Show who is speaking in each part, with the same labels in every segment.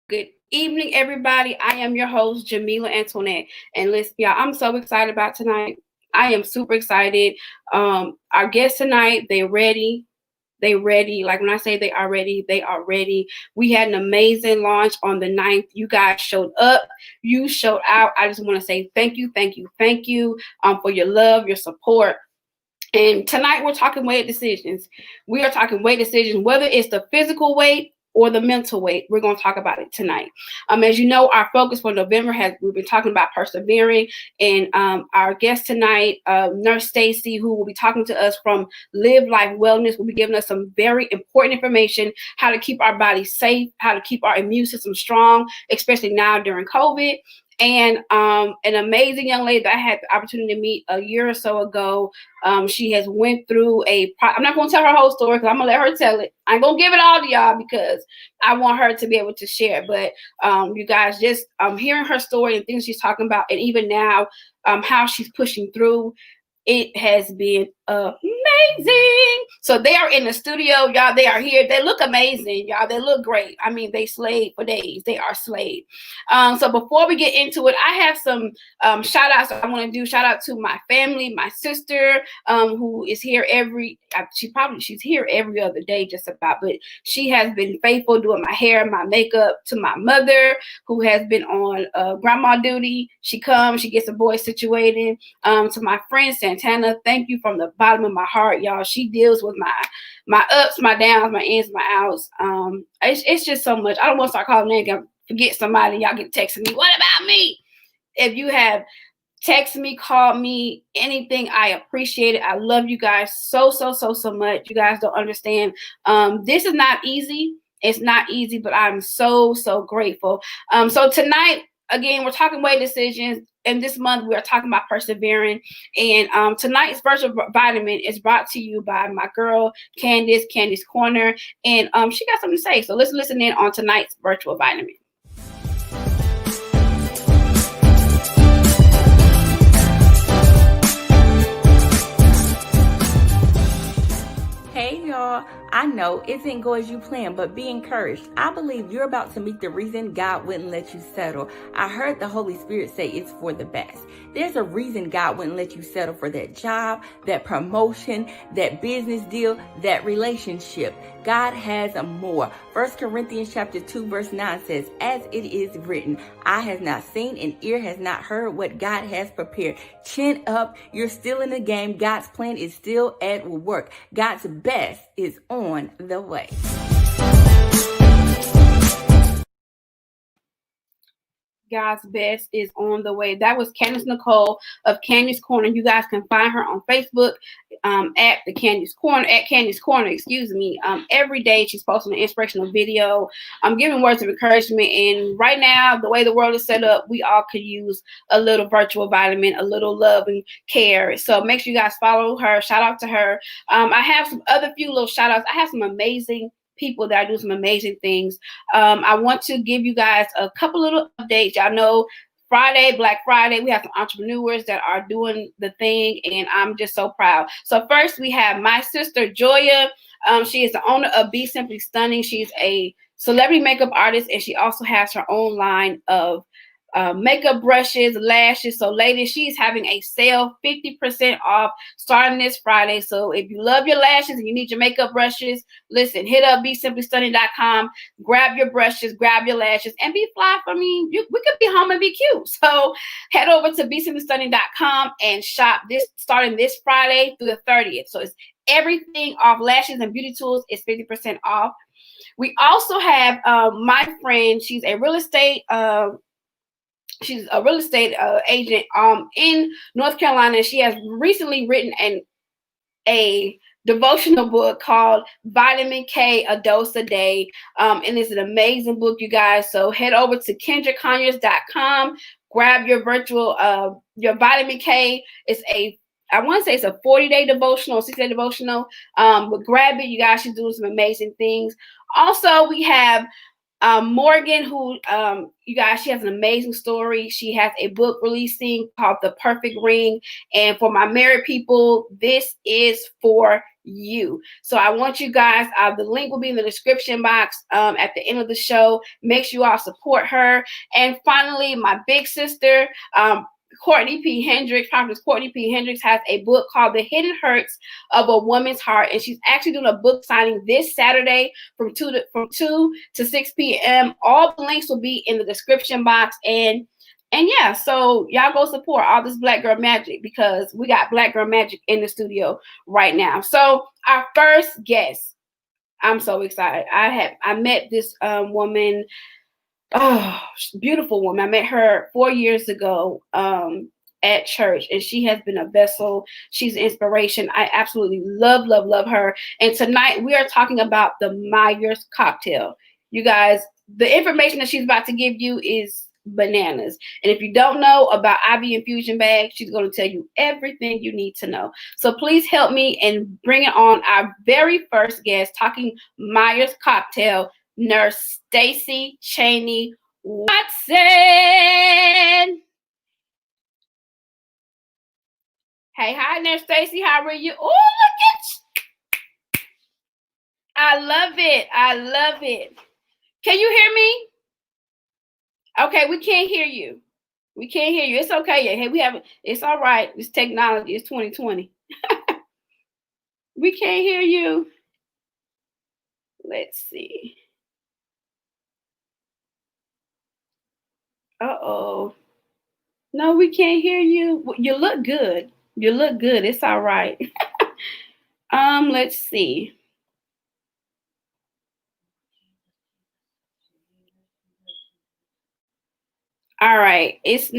Speaker 1: Good evening, everybody. I am your host, Jamila Antoinette. And listen, y'all, I'm so excited about tonight. I am super excited. Our guests tonight, they're ready. They ready. Like when I say they are ready, they are ready. We had an amazing launch on the 9th. You guys showed up. You showed out. I just want to say thank you, thank you, thank you for your love, your support. And tonight we're talking weight decisions. We are talking weight decisions, whether it's the physical weight or the mental weight. We're going to talk about it tonight. As you know, our focus for November we've been talking about persevering, and our guest tonight, Nurse Stacey, who will be talking to us from Live Life Wellness, will be giving us some very important information, how to keep our body safe, how to keep our immune system strong, especially now during COVID. And an amazing young lady that I had the opportunity to meet a year or so ago. She has went through I'm not going to tell her whole story because I'm going to let her tell it. I'm going to give it all to y'all because I want her to be able to share. But you guys, just hearing her story and things she's talking about, and even now how she's pushing through, it has been amazing. So they are in the studio, y'all. They are here. They look amazing, y'all. They look great. I mean, they slayed for days. They are slayed. So before we get into it, I have some shout outs I want to do. Shout out to my family, my sister, who is here she's here every other day just about, but she has been faithful doing my hair, my makeup. To my mother, who has been on grandma duty. She comes, she gets the boys situated. To my friend Santana, thank you from the bottom of my heart, y'all. She deals with my ups, my downs, my ins, my outs. It's just so much. I don't want to start calling names. Forget somebody. Y'all get texting me. What about me? If you have text me, call me, anything, I appreciate it. I love you guys so much. You guys don't understand. This is not easy. It's not easy, but I'm so grateful. So tonight, again, we're talking weight decisions. And this month, we are talking about persevering. And tonight's virtual vitamin is brought to you by my girl, Candice Corner. And she got something to say. So let's listen in on tonight's virtual vitamin.
Speaker 2: Hey y'all, I know it didn't go as you planned, but be encouraged. I believe you're about to meet the reason God wouldn't let you settle. I heard the Holy Spirit say it's for the best. There's a reason God wouldn't let you settle for that job, that promotion, that business deal, that relationship. God has a more. 1 Corinthians chapter 2 verse 9 says, as it is written, eye has not seen and ear has not heard what God has prepared. Chin up, you're still in the game. God's plan is still at work. God's best is on the way.
Speaker 1: God's best is on the way. That was Candice Nicole of Candice Corner. You guys can find her on Facebook at Candice Corner, excuse me. Every day she's posting an inspirational video. I'm giving words of encouragement. And right now, the way the world is set up, we all could use a little virtual vitamin, a little love and care. So make sure you guys follow her. Shout out to her. I have some other few little shout outs. I have some amazing people that are doing some amazing things. I want to give you guys a couple little updates. Y'all know Black Friday, we have some entrepreneurs that are doing the thing, and I'm just so proud. So first, we have my sister, Joya. She is the owner of Be Simply Stunning. She's a celebrity makeup artist, and she also has her own line of makeup brushes, lashes. So ladies, she's having a sale, 50% off starting this Friday. So if you love your lashes and you need your makeup brushes, listen, hit up BeSimplyStunning.com, grab your brushes, grab your lashes, and be fly. I mean, we could be home and be cute. So head over to BeSimplyStunning.com and shop this starting this Friday through the 30th. So it's everything off. Lashes and beauty tools is 50% off. We also have my friend. She's a real estate agent in North Carolina. She has recently written a devotional book called Vitamin K, A Dose a Day. And it's an amazing book, you guys. So head over to KendraConyers.com, grab your your Vitamin K. I want to say it's a 40-day devotional, 60-day devotional. But grab it, you guys. She's doing some amazing things. Also, we have Morgan, who, you guys, she has an amazing story. She has a book releasing called The Perfect Ring. And for my married people, this is for you. So I want you guys, the link will be in the description box at the end of the show. Make sure you all support her. And finally, my big sister, Courtney P. Hendricks, Prophetess Courtney P. Hendricks, has a book called The Hidden Hurts of a Woman's Heart, and she's actually doing a book signing this Saturday from 2 to 6 p.m. All the links will be in the description box, and yeah, so y'all go support all this Black Girl Magic, because we got Black Girl Magic in the studio right now. So our first guest, I'm so excited. I met this woman. Oh, beautiful woman. I met her 4 years ago at church, and she has been a vessel. She's an inspiration. I absolutely love, love, love her. And tonight we are talking about the Myers cocktail. You guys, the information that she's about to give you is bananas. And if you don't know about IV infusion bags, she's going to tell you everything you need to know. So please help me and bring it on our very first guest, talking Myers cocktail, Nurse Stacey Changey Watson. Hey, hi, Nurse Stacey. How are you? Oh, look at you. I love it. I love it. Can you hear me? Okay, we can't hear you. We can't hear you. It's okay. Hey, we haven't. It's all right. It's technology. It's 2020. We can't hear you. Let's see. Uh-oh. No, we can't hear you. You look good. You look good. It's all right. Let's see. All right. It's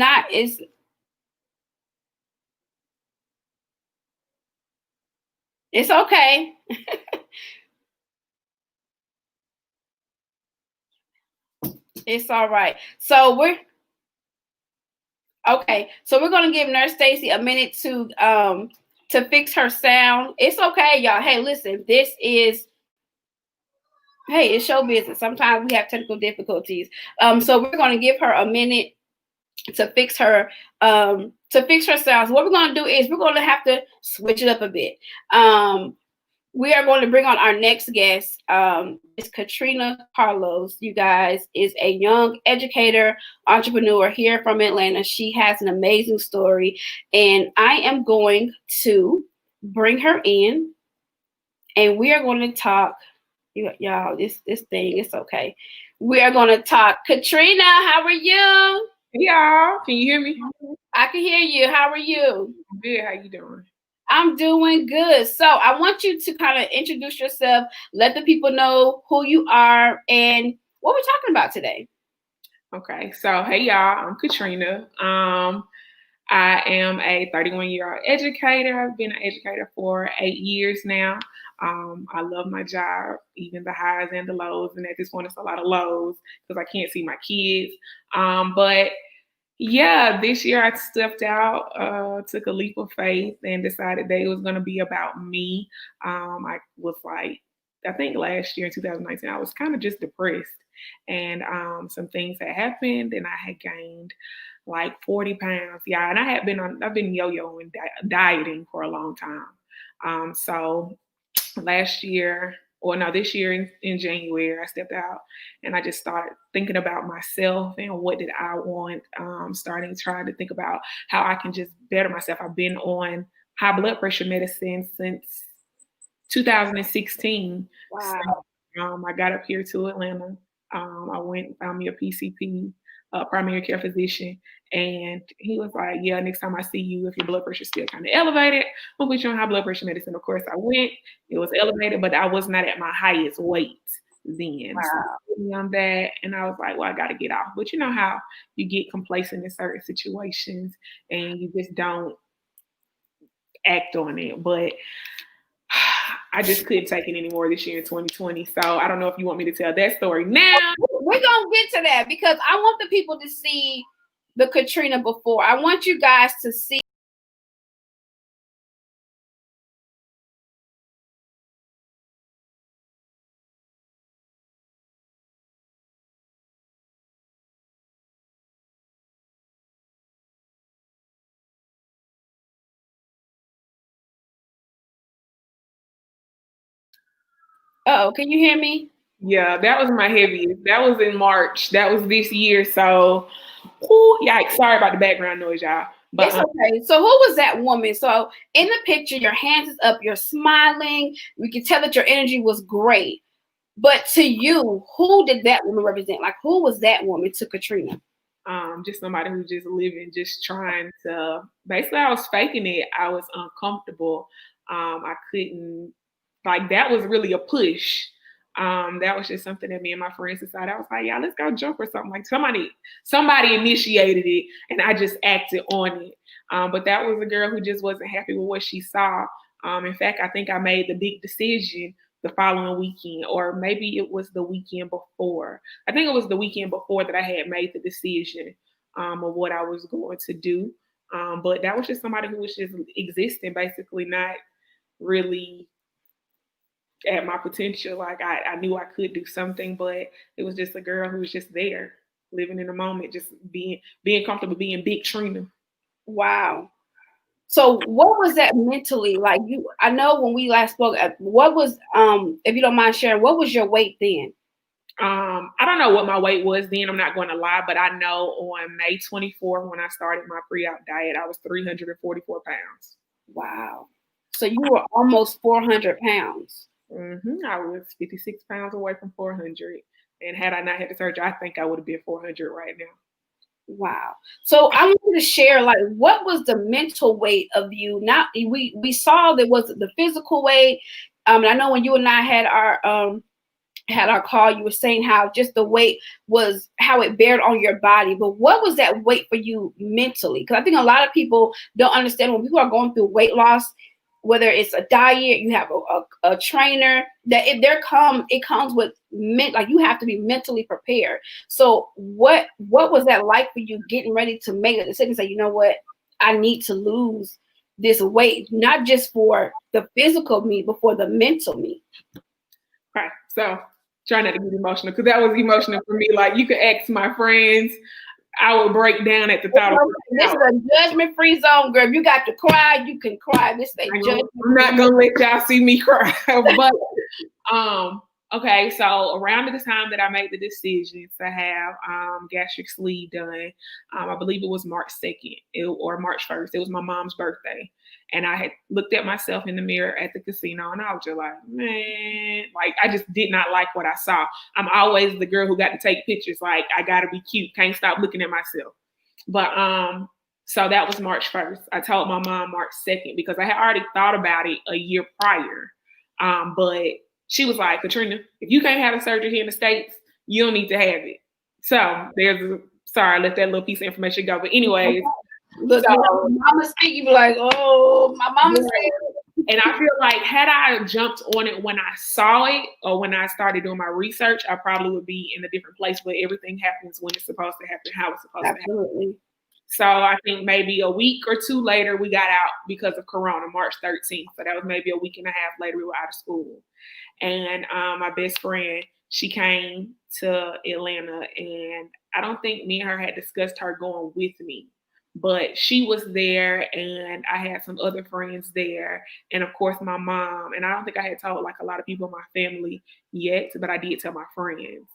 Speaker 1: okay. It's all right. So we're okay. So we're gonna give Nurse Stacey a minute to fix her sound. It's okay, y'all. Hey, listen, it's show business. Sometimes we have technical difficulties. So we're gonna give her a minute to fix her sound. So what we're gonna do is we're gonna have to switch it up a bit. We are going to bring on our next guest. It's Katrina Carlos. You guys, is a young educator, entrepreneur here from Atlanta. She has an amazing story, and I am going to bring her in, and we are going to talk. Y'all, this thing, it's okay. We are going to talk. Katrina, how are you?
Speaker 3: Hey y'all, can you hear me?
Speaker 1: I can hear you. How are you?
Speaker 3: Good. How you doing?
Speaker 1: I'm doing good. So I want you to kind of introduce yourself, let the people know who you are and what we're talking about today.
Speaker 3: Okay, so hey y'all, I'm Katrina. I am a 31-year-old educator. I've been an educator for 8 years now. I love my job, even the highs and the lows. And at this point, it's a lot of lows because I can't see my kids. But yeah, this year I stepped out, took a leap of faith, and decided that it was going to be about me. I was like, I think last year in 2019, I was kind of just depressed, and some things had happened, and I had gained like 40 pounds. Yeah, and I've been yo-yoing dieting for a long time. So last year, or no, this year in January, I stepped out and I just started thinking about myself and what did I want. Starting trying to think about how I can just better myself. I've been on high blood pressure medicine since 2016.
Speaker 1: Wow.
Speaker 3: So, I got up here to Atlanta. I went and found me a PCP, primary care physician, and he was like, "Yeah, next time I see you, if your blood pressure is still kind of elevated, we'll put you on high blood pressure medicine." Of course, I went. It was elevated, but I was not at my highest weight then.
Speaker 1: Wow.
Speaker 3: So I put me on that, and I was like, "Well, I got to get off." But you know how you get complacent in certain situations, and you just don't act on it. But I just couldn't take it anymore this year in 2020. So I don't know if you want me to tell that story now.
Speaker 1: We're going to get to that because I want the people to see the Katrina before. I want you guys to see Uh-oh, can you hear me?
Speaker 3: Yeah, that was my heaviest. That was in March. That was this year. So, whoo, yikes. Sorry about the background noise, y'all. But
Speaker 1: It's okay. So who was that woman? So in the picture, your hands is up, you're smiling. We can tell that your energy was great. But to you, who did that woman represent? Like, who was that woman to Katrina?
Speaker 3: just somebody who's just living, just trying to. Basically, I was faking it. I was uncomfortable. I couldn't. Like that was really a push. That was just something that me and my friends decided. I was like, yeah, let's go jump or something. Like somebody initiated it, and I just acted on it. But that was a girl who just wasn't happy with what she saw. In fact, I think I made the big decision the following weekend, or maybe it was the weekend before. I think it was the weekend before that I had made the decision of what I was going to do. But that was just somebody who was just existing, basically not really at my potential. Like I knew I could do something, but it was just a girl who was just there, living in the moment, just being comfortable, being big Trina.
Speaker 1: Wow. So what was that mentally like? I know when we last spoke, what was if you don't mind sharing, what was your weight then?
Speaker 3: I don't know what my weight was then. I'm not going to lie, but I know on May 24th when I started my pre-op diet, I was 344 pounds.
Speaker 1: Wow. So you were almost 400 pounds.
Speaker 3: I was 56 pounds away from 400. And had I not had the surgery, I think I would have been 400 right now.
Speaker 1: Wow. So I want you to share, like, what was the mental weight of you? Now we saw there was the physical weight. And I know when you and I had our call, you were saying how just the weight was how it bared on your body. But what was that weight for you mentally? Because I think a lot of people don't understand when people are going through weight loss, whether it's a diet, you have a trainer, that it comes with like you have to be mentally prepared. So what was that like for you getting ready to make a decision? Say, you know what, I need to lose this weight, not just for the physical me, but for the mental me.
Speaker 3: Okay, so try not to get emotional because that was emotional for me. Like you could ask my friends, I would break down at the thought of
Speaker 1: this is a judgment-free zone, girl. If you got to cry, you can cry. This is a judgment.
Speaker 3: I'm not gonna let y'all see me cry. But okay, so around the time that I made the decision to have gastric sleeve done, I believe it was March 2nd or March 1st. It was my mom's birthday. And I had looked at myself in the mirror at the casino and I was just like, man, like I just did not like what I saw. I'm always the girl who got to take pictures. Like I gotta be cute. Can't stop looking at myself. But so that was March 1st. I told my mom March 2nd because I had already thought about it a year prior. But she was like, Katrina, if you can't have a surgery here in the States, you don't need to have it. So sorry, I let that little piece of information go. But anyways,
Speaker 1: look, so, mama speak, you be like, oh, my mama said.
Speaker 3: And I feel like had I jumped on it when I saw it or when I started doing my research, I probably would be in a different place. But everything happens when it's supposed to happen, how it's supposed to happen. So I think maybe a week or two later, we got out because of Corona, March 13th. So that was maybe a week and a half later, we were out of school. And my best friend, she came to Atlanta. And I don't think me and her had discussed her going with me. But she was there and I had some other friends there. And of course, my mom. And I don't think I had told like a lot of people in my family yet, but I did tell my friends.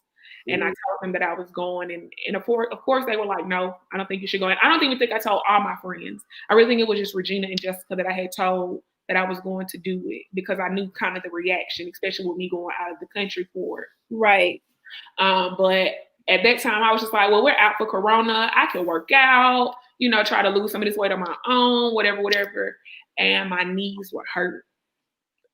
Speaker 3: And I told them that I was going. And of course, they were like, no, I don't think you should go. And I don't even think I told all my friends. I really think it was just Regina and Jessica that I had told that I was going to do it because I knew kind of the reaction, especially with me going out of the country for it.
Speaker 1: Right.
Speaker 3: But at that time, I was just like, well, we're out for Corona. I can work out, try to lose some of this weight on my own, whatever. And my knees would hurt.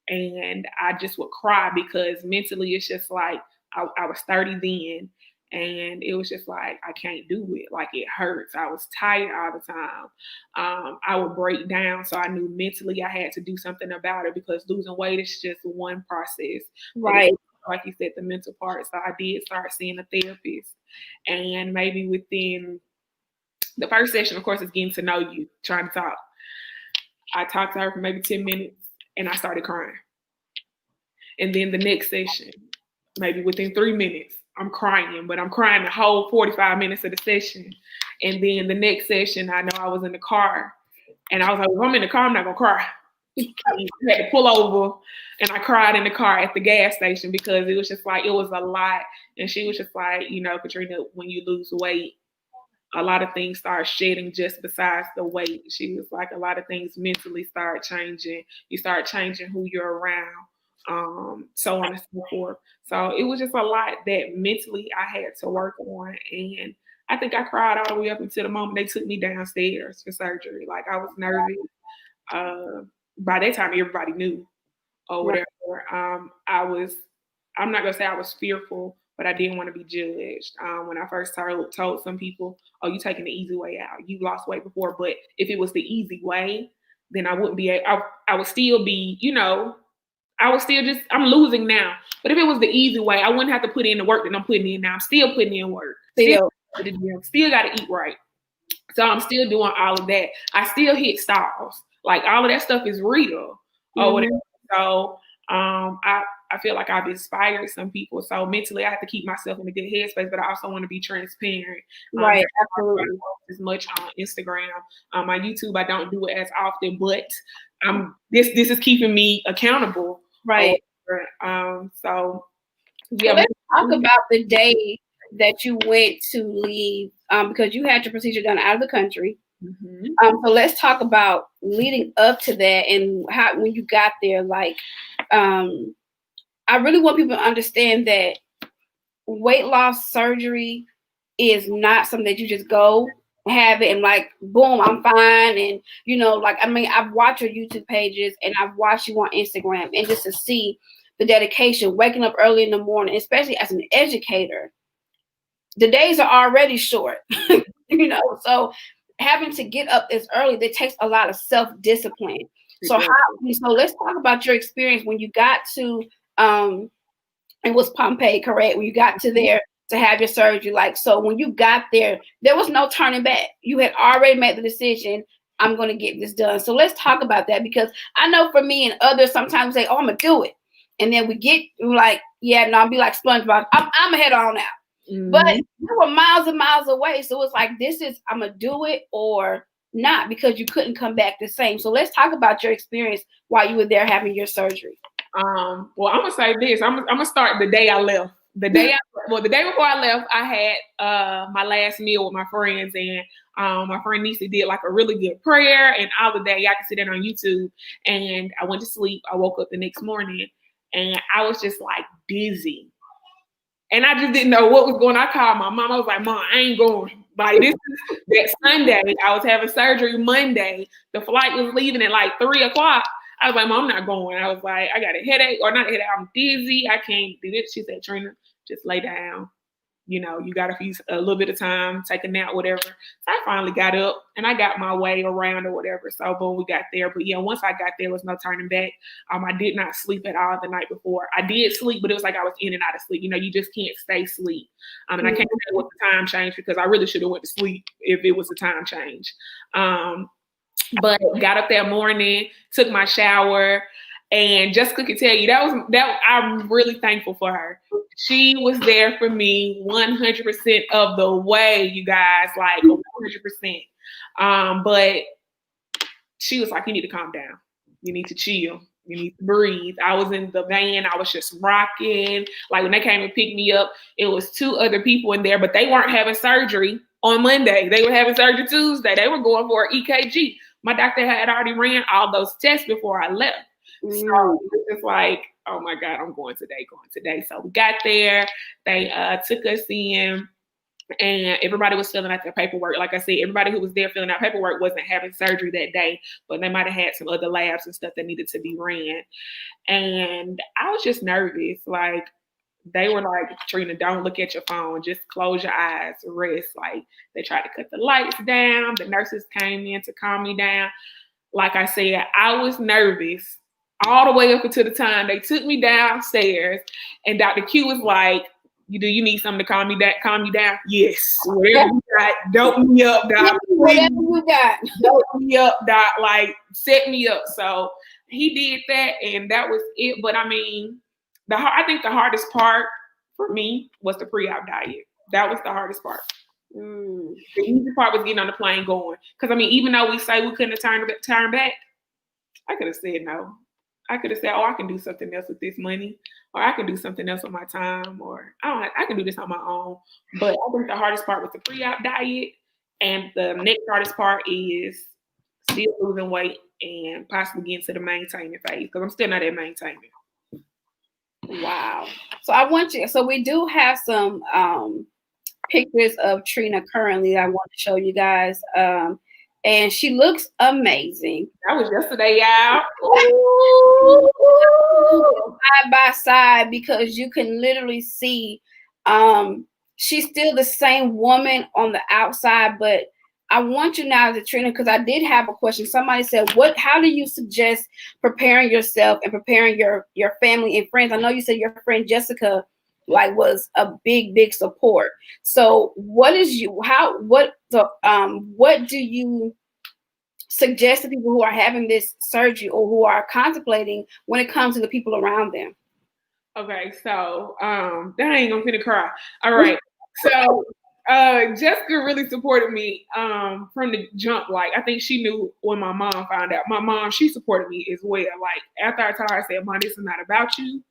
Speaker 3: And I just would cry because mentally it's just like, I was 30 then, and it was just like, I can't do it. Like, it hurts. I was tired all the time. I would break down. So I knew mentally I had to do something about it because losing weight is just one process.
Speaker 1: Right.
Speaker 3: Like you said, the mental part. So I did start seeing a therapist. And maybe within the first session, of course, is getting to know you, trying to talk. I talked to her for maybe 10 minutes, and I started crying. And then the next session, maybe within 3 minutes, I'm crying, but I'm crying the whole 45 minutes of the session. And then the next session, I know I was in the car and I was like, if I'm in the car, I'm not gonna cry. I had to pull over, and I cried in the car at the gas station because it was just like, it was a lot. And she was just like, you know, Katrina, when you lose weight, a lot of things start shedding just besides the weight. She was like, a lot of things mentally start changing. You start changing who you're around, so on and so forth. So it was just a lot that mentally I had to work on. And I think I cried all the way up until the moment they took me downstairs for surgery. Like, I was nervous. By that time, everybody knew or whatever. I'm not gonna say I was fearful, but I didn't want to be judged. When I first told some people, "Oh, you taking the easy way out. You lost weight before." But if it was the easy way, then I wouldn't be. I would still be, you know, I was still just. I'm losing now. But if it was the easy way, I wouldn't have to put in the work that I'm putting in now. I'm still putting in work. Still got to eat right. So I'm still doing all of that. I still hit stalls. Like, all of that stuff is real or whatever. So I feel like I've inspired some people. So mentally, I have to keep myself in a good headspace, but I also want to be transparent.
Speaker 1: Right, absolutely.
Speaker 3: As much on Instagram, my YouTube, I don't do it as often, but this is keeping me accountable.
Speaker 1: Right.
Speaker 3: So
Speaker 1: yeah. Let's talk about the day that you went to leave, because you had your procedure done out of the country. So let's talk about leading up to that and how, when you got there, like, I really want people to understand that weight loss surgery is not something that you just go have it and like, boom, I'm fine. And, you know, like, I mean, I've watched your YouTube pages and I've watched you on Instagram, and just to see the dedication, waking up early in the morning, especially as an educator, the days are already short, you know, so having to get up as early, that takes a lot of self-discipline. So let's talk about your experience when you got to, it was Pompeii, correct? When you got to there to have your surgery, like, so when you got there, there was no turning back. You had already made the decision, I'm going to get this done. So let's talk about that, because I know for me and others, sometimes say, oh, I'm going to do it. And then we're like, yeah, no, I'll be like SpongeBob. I'm going to head on out. But you were miles and miles away. So it's like, I'm going to do it or not, because you couldn't come back the same. So let's talk about your experience while you were there having your surgery.
Speaker 3: Well, I'm going to say this. I'm going to start the day I left. The day before I left, I had my last meal with my friends, and my friend Stacey did like a really good prayer and all the day. I can see that on YouTube. And I went to sleep. I woke up the next morning and I was just like dizzy. And I just didn't know what was going on. I called my mom. I was like, Mom, I ain't going. Like, this is that Sunday. I was having surgery Monday. The flight was leaving at like 3:00. I was like, Mom, I'm not going. I was like, I got a headache, or not a headache. I'm dizzy. I can't do this. She said, Trina, just lay down. You know, you got a little bit of time, take a nap, whatever. So I finally got up and I got my way around or whatever. So boom, we got there. But yeah, once I got there was no turning back. I did not sleep at all the night before. I did sleep, but it was like I was in and out of sleep. You know, you just can't stay asleep. And I can't say what the time change, because I really should have went to sleep if it was a time change. But got up that morning, took my shower, and Jessica could tell you that I'm really thankful for her. She was there for me 100% of the way, you guys, like 100%. But she was like, you need to calm down. You need to chill. You need to breathe. I was in the van. I was just rocking. Like, when they came and picked me up, it was 2 other people in there, but they weren't having surgery on Monday. They were having surgery Tuesday. They were going for an EKG. My doctor had already ran all those tests before I left. So it's like, oh my God, I'm going today. So we got there. They took us in, and everybody was filling out their paperwork. Like I said, everybody who was there filling out paperwork wasn't having surgery that day, but they might have had some other labs and stuff that needed to be ran. And I was just nervous. Like, they were like, Trina, don't look at your phone. Just close your eyes, rest. Like, they tried to cut the lights down. The nurses came in to calm me down. Like I said, I was nervous all the way up until the time they took me downstairs, and Dr. Q was like, do you need something to calm you down? Yes. Whatever you got, dope me up, doc.
Speaker 1: Whatever you got.
Speaker 3: Dope me up, doc. Like, set me up. So he did that, and that was it. But I mean, I think the hardest part for me was the pre-op diet. That was the hardest part. The easy part was getting on the plane going. Because I mean, even though we say we couldn't turn back, I could have said no. I could have said, "Oh, I can do something else with this money, or I can do something else with my time, or I can do this on my own." But I think the hardest part was the pre-op diet, and the next hardest part is still losing weight and possibly getting to the maintaining phase because I'm still not at maintaining.
Speaker 1: Wow. So I want you. So we do have some pictures of Trina currently. I want to show you guys. And she looks amazing.
Speaker 3: That was yesterday, y'all.
Speaker 1: Side by side, because you can literally see she's still the same woman on the outside. But I want you now, Katrina, because I did have a question. Somebody said, how do you suggest preparing yourself and preparing your family and friends? I know you said your friend Jessica was a big support. So what do you suggest to people who are having this surgery or who are contemplating when it comes to the people around them?
Speaker 3: Okay, so dang, I'm gonna cry. All right. So Jessica really supported me from the jump. Like, I think she knew when my mom found out. My mom, she supported me as well. Like, after I told her, I said, "Mom, this is not about you.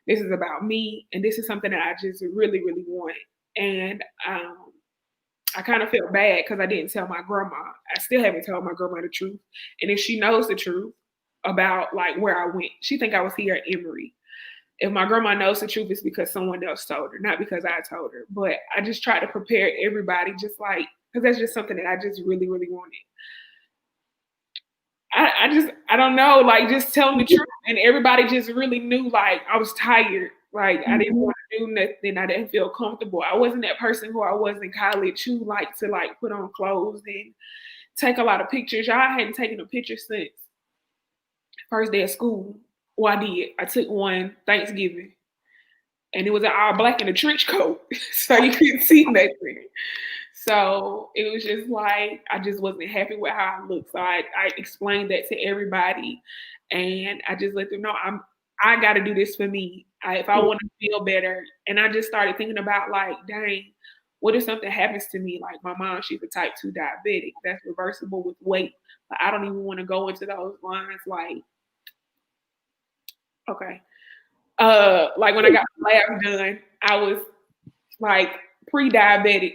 Speaker 3: This is about me, and this is something that I just really, really want." And I kind of felt bad because I didn't tell my grandma. I still haven't told my grandma the truth. And if she knows the truth about like where I went, she think I was here at Emory. If my grandma knows the truth, it's because someone else told her, not because I told her. But I just try to prepare everybody, just like, because that's just something that I just really, really wanted. I don't know, like, just telling the truth. And everybody just really knew, like, I was tired. Like, I didn't want to do nothing. I didn't feel comfortable. I wasn't that person who I was in college who liked to, like, put on clothes and take a lot of pictures. Y'all hadn't taken a picture since first day of school. Well, I did. I took one Thanksgiving. And it was an all black in a trench coat. So you couldn't see nothing. So it was just like, I just wasn't happy with how I looked. So I explained that to everybody. And I just let them know I got to do this for me. If I want to feel better. And I just started thinking about, like, dang, what if something happens to me? Like, my mom, she's a type 2 diabetic. That's reversible with weight. But I don't even want to go into those lines. Like, okay. Like, when I got my labs done, I was like pre-diabetic.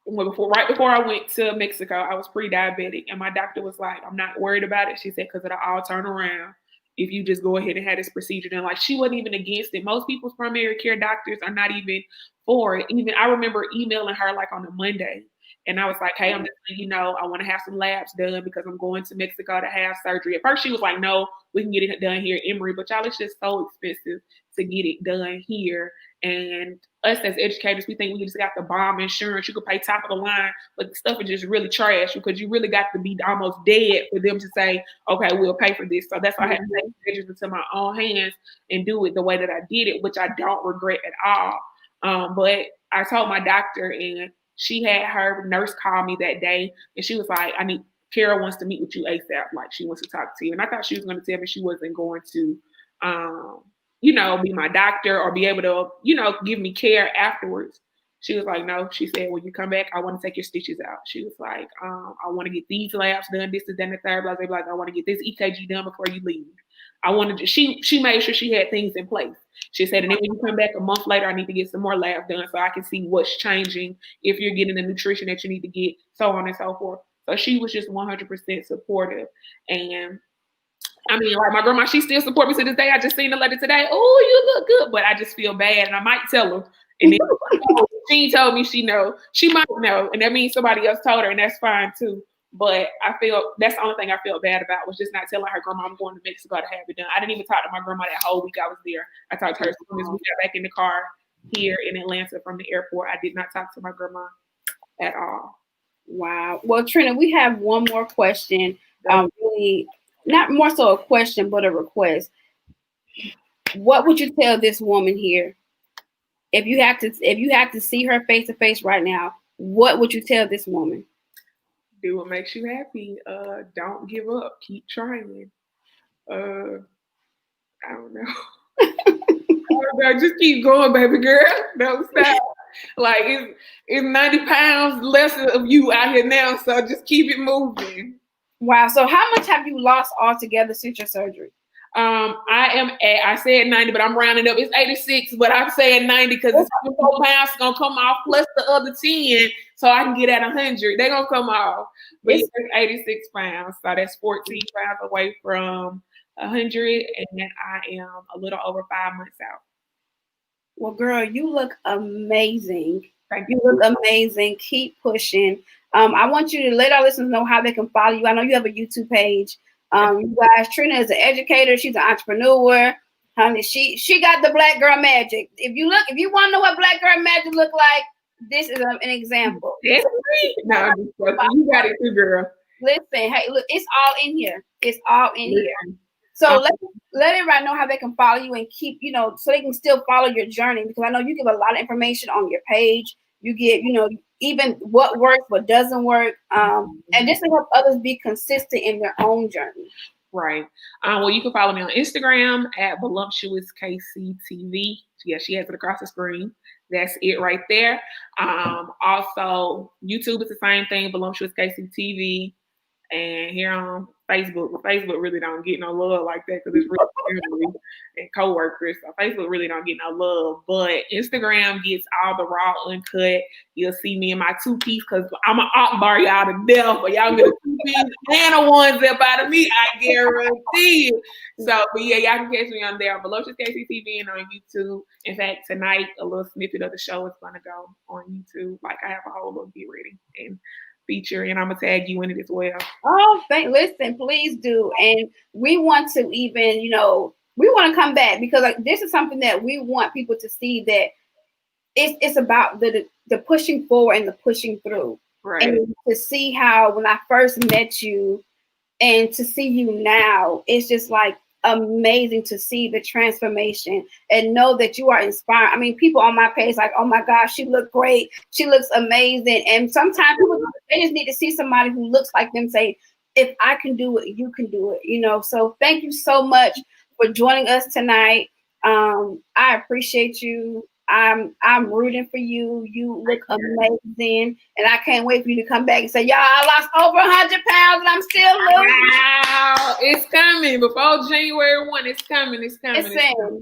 Speaker 3: Right before I went to Mexico, I was pre-diabetic, and my doctor was like, "I'm not worried about it." She said, "Because it'll all turn around if you just go ahead and have this procedure done." Like, she wasn't even against it. Most people's primary care doctors are not even for it. Even I remember emailing her like on a Monday, and I was like, "Hey, I'm just letting you know, I want to have some labs done because I'm going to Mexico to have surgery." At first, she was like, "No, we can get it done here at Emory," but y'all, it's just so expensive to get it done here. And us as educators, we think we just got the bomb insurance. You could pay top of the line, but the stuff is just really trash because you really got to be almost dead for them to say, "Okay, we'll pay for this." So that's why I had to take measures into my own hands and do it the way that I did it, which I don't regret at all. But I told my doctor, and she had her nurse call me that day, and she was like, Kara wants to meet with you ASAP. Like, she wants to talk to you. And I thought she was going to tell me she wasn't going to, be my doctor or be able to, give me care afterwards. She was like, "No," she said, "when you come back, I want to take your stitches out." She was like, "I want to get these labs done, this is done, the third, blah, blah, blah. I want to get this EKG done before you leave." She made sure she had things in place. She said, "And then when you come back a month later, I need to get some more labs done so I can see what's changing, if you're getting the nutrition that you need to get, so on and so forth." So she was just 100% supportive. And like, my grandma, she still supports me to this day. I just seen the letter today. "Oh, you look good," but I just feel bad, and I might tell her. And then she told me she know. She might know, and that means somebody else told her, and that's fine too. But I feel that's the only thing I felt bad about, was just not telling her grandma I'm going to Mexico to have it done. I didn't even talk to my grandma that whole week I was there. I talked to her as soon as we got back in the car here in Atlanta from the airport. I did not talk to my grandma at all.
Speaker 1: Wow. Well, Trina, we have one more question. Really, not more so a question, but a request. What would you tell this woman here? If you had to see her face to face right now, what would you tell this woman?
Speaker 3: Do what makes you happy. Don't give up. Keep trying. I don't know. Just keep going, baby girl. Don't stop. Like, it's 90 pounds less of you out here now, so just keep it moving.
Speaker 1: Wow. So how much have you lost altogether since your surgery?
Speaker 3: I said 90, but I'm rounding up. It's 86, but I'm saying 90 because it's 4 pounds gonna come off plus the other 10, so I can get at 100. They're gonna come off. But it's 86 pounds, so that's 14 pounds away from 100, and I am a little over 5 months out.
Speaker 1: Well, girl, you look amazing.
Speaker 3: Thank
Speaker 1: you. You look amazing. Keep pushing. I want you to let our listeners know how they can follow you. I know you have a YouTube page. You guys, Trina is an educator. She's an entrepreneur. Honey, she got the black girl magic. If you want to know what black girl magic look like, this is an example.
Speaker 3: No, you got it too, girl.
Speaker 1: Listen, hey, look, it's all in here. It's all in here. So let everybody know how they can follow you and keep, so they can still follow your journey, because I know you give a lot of information on your page. You give, even what works, what doesn't work, and just to help others be consistent in their own journey.
Speaker 3: Right. Well, you can follow me on Instagram at VoluptuousKCTV. Yeah, she has it across the screen. That's it right there. Also, YouTube is the same thing, VoluptuousKCTV. And here on Facebook, but Facebook really don't get no love like that because it's really family and coworkers. So Facebook really don't get no love. But Instagram gets all the raw, uncut. You'll see me in my 2-piece because I'm an art bar y'all to death. But y'all get a 2-piece and a onesie out of me, I guarantee it. So, but yeah, y'all can catch me on there on VoluptuousKCTV and on YouTube. In fact, tonight a little snippet of the show is gonna go on YouTube. Like I have a whole little get ready and feature, and I'm gonna tag you in it as well.
Speaker 1: Oh, listen, please do. And we want to even, we want to come back because this is something that we want people to see, that it's about the pushing forward and the pushing through.
Speaker 3: Right.
Speaker 1: And to see how when I first met you and to see you now, it's just like amazing to see the transformation and know that you are inspired. I mean, people on my page like, oh my gosh, she looked great. She looks amazing. And sometimes people, they just need to see somebody who looks like them say, if I can do it, you can do it. So thank you so much for joining us tonight. I appreciate you. I'm rooting for you. You look amazing, and I can't wait for you to come back and say, "Y'all, I lost over 100 pounds, and I'm still losing."
Speaker 3: Wow, it's coming before January 1. It's coming.
Speaker 1: Listen.